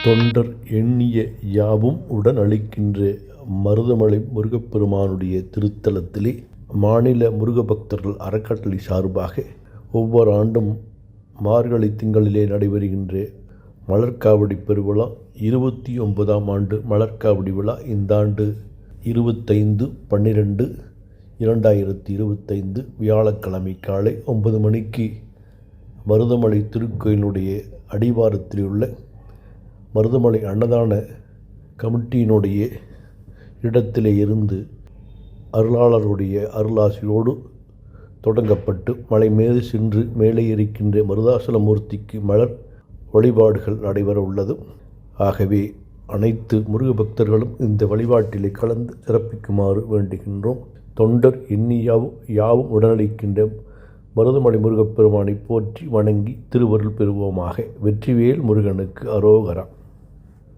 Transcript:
தொண்டர் எண்ணிய யாவும் உடன் அளிக்கின்ற மருதமலை முருகப்பெருமானுடைய திருத்தலத்திலே மாநில முருக பக்தர்கள் அறக்கட்டளை சார்பாக ஒவ்வொரு ஆண்டும் மார்கழி திங்களிலே நடைபெறுகின்ற மலர்காவடி பெருவிழா 29ஆம் ஆண்டு மலர்காவடி விழா இந்த ஆண்டு 25/12/2025 வியாழக்கிழமை காலை 9 மணிக்கு மருதமலை திருக்கோயிலுடைய அடிவாரத்தில் உள்ள மருதமலை அன்னதான கமிட்டியினுடைய இடத்திலே இருந்து அருளாளருடைய அருளாசியோடு தொடங்கப்பட்டு மலை மீது சென்று மேலே இருக்கின்ற மருதாசலமூர்த்திக்கு மலர் வழிபாடுகள் நடைபெற உள்ளது. ஆகவே அனைத்து முருக பக்தர்களும் இந்த வழிபாட்டிலே கலந்து சிறப்பிக்குமாறு வேண்டுகின்றோம். தொண்டர் யாவும் உடனளிக்கின்ற மருதமலை முருகப்பெருமானை போற்றி வணங்கி திருவருள் பெறுவோமாக. வெற்றிவேல் முருகனுக்கு அரோகரா.